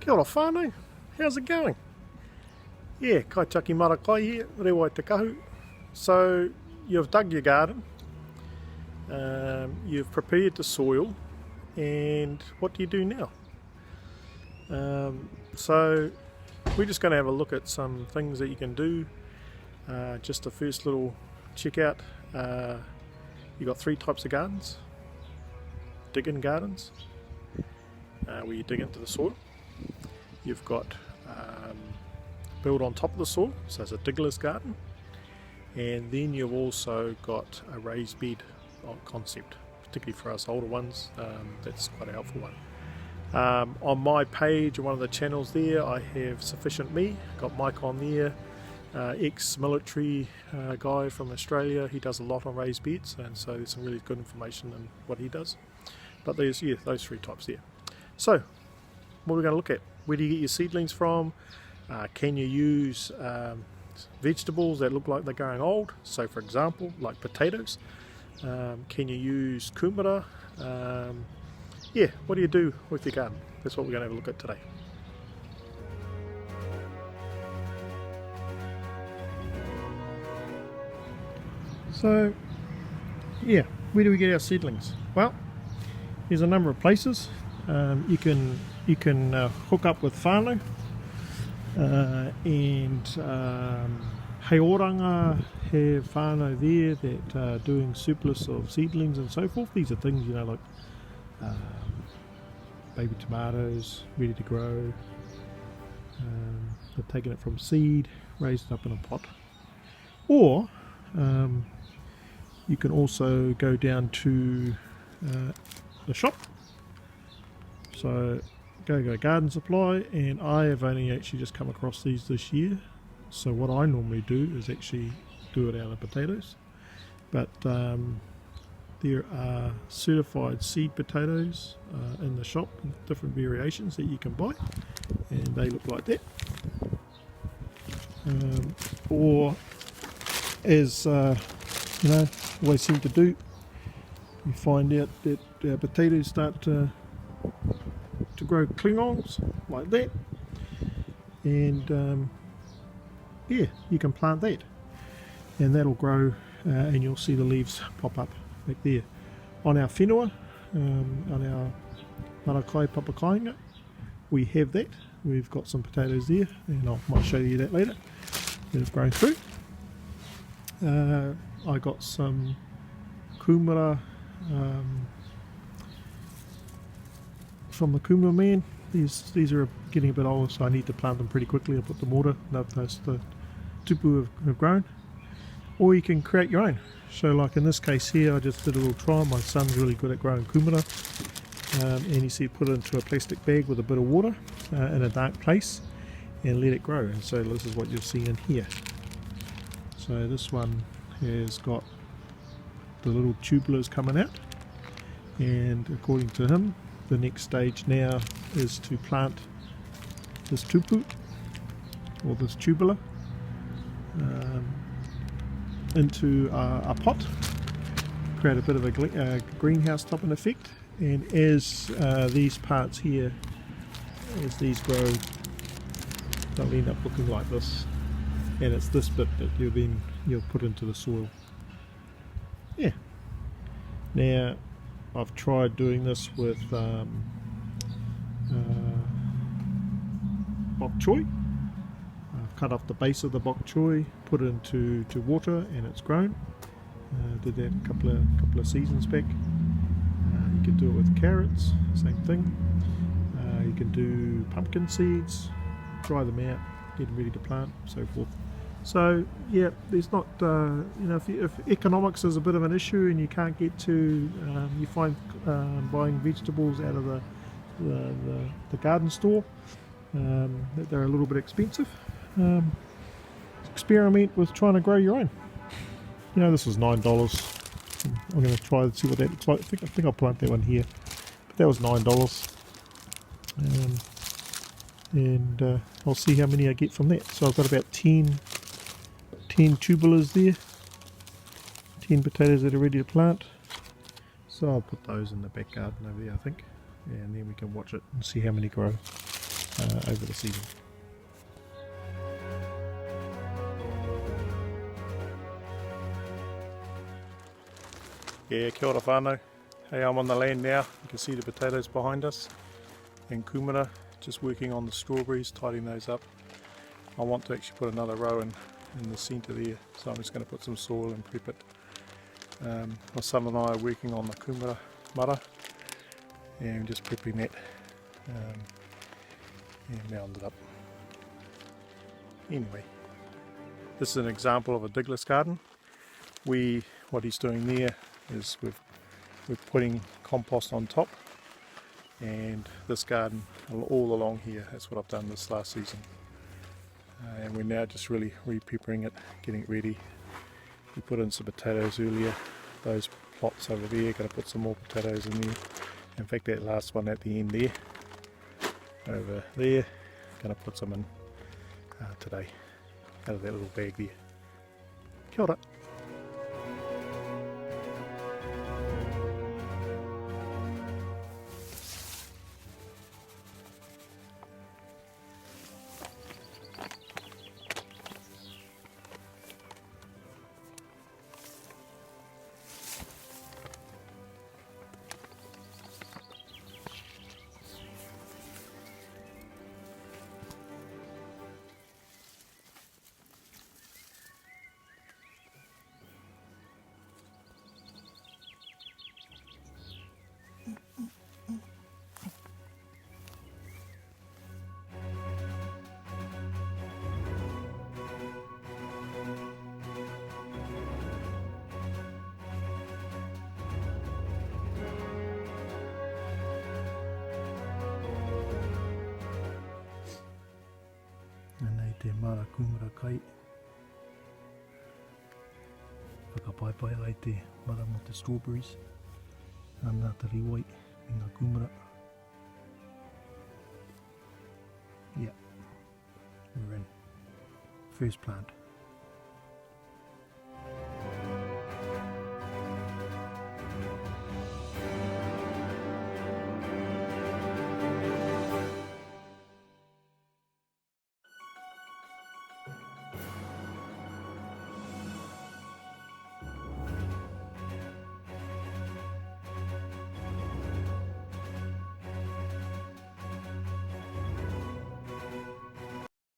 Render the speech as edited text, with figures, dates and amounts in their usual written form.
Kia ora whānau, how's it going? Yeah, Kaitiaki Māra kai here, rewai te kahu. So, you've dug your garden, you've prepared the soil, and what do you do now? So, we're just going to have a look at some things that you can do. Just a first little check out. You've got three types of gardens. Dig-in gardens, where you dig into the soil. You've got build on top of the soil, so it's a diggerless garden. And then you've also got a raised bed concept, particularly for us older ones. That's quite a helpful one. On my page, on one of the channels there, I have Sufficient Me, got Mike on there, ex-military guy from Australia. He does a lot on raised beds, and so there's some really good information in what he does. But there's, yeah, those three types there. So, what are we going to look at? Where do you get your seedlings from? Can you use vegetables that look like they're going old? So, for example, like potatoes. Can you use Kumara? Yeah, what do you do with your garden? That's what we're going to have a look at today. So, yeah, where do we get our seedlings? Well, there's a number of places. You can hook up with whānau, and Heoranga have whānau there that are doing surplus of seedlings and so forth. These are things, you know, like baby tomatoes ready to grow. They've taken it from seed, raised it up in a pot. Or you can also go down to the shop. So go garden supply, and I have only actually just come across these this year. So what I normally do is actually do it out of potatoes, but there are certified seed potatoes in the shop, different variations that you can buy, and they look like that. Or as you know, always seem to do, you find out that potatoes start to grow klingons like that, and yeah, you can plant that, and that'll grow, and you'll see the leaves pop up back there. On our whenua, on our marakai papakainga, we have that. We've got some potatoes there, and I might show you that later, that have grown through. I got some Kumara from the Kumara man. These are getting a bit older, so I need to plant them pretty quickly. I put them water. Notice the Tupu have grown. Or you can create your own. So like in this case here, I just did a little trial. My son's really good at growing Kumara, and he said put it into a plastic bag with a bit of water in a dark place and let it grow. And so this is what you'll see in here. So this one has got the little tubulars coming out, and according to him, the next stage now is to plant this tupu, or this tubular, into a pot, create a bit of a greenhouse topping effect, and as these parts here, as these grow, they'll end up looking like this, and it's this bit that you'll put into the soil. Yeah. Now, I've tried doing this with bok choy. I've cut off the base of the bok choy, put it into water, and it's grown. Did that a couple of seasons back. You can do it with carrots, same thing. You can do pumpkin seeds, dry them out, get them ready to plant, so forth. So yeah, there's not, you know, if economics is a bit of an issue and you can't get to, you find buying vegetables out of the garden store, that they're a little bit expensive. Experiment with trying to grow your own. You know, this was $9. I'm going to try and see what that looks like. I think I'll plant that one here. But that was $9. And I'll see how many I get from that. So I've got about 10 tubulars there, 10 potatoes that are ready to plant. So I'll put those in the back garden over there, I think, and then we can watch it and see how many grow. over the season. Yeah, kia ora whānau. Hey, I'm on the land now. You can see the potatoes behind us. And Kumara, just working on the strawberries, tidying those up. I want to actually put another row in the centre there, so I'm just going to put some soil and prep it. My son and I are working on the Kumara Māra and just prepping that and mound it up. Anyway, this is an example of a digless garden. What he's doing there is we're putting compost on top, and this garden all along here, that's what I've done this last season. And we're now just really re-peppering it, getting it ready. We put in some potatoes earlier, those plots over there, going to put some more potatoes in there. In fact, that last one at the end there, over there, going to put some in today, out of that little bag there. Kia ora. Te Māra Kumara kai. Whakapaipai ai te mara mo te strawberries. Ana te riwai i ngā kumara. Yeah, we're in. First plant.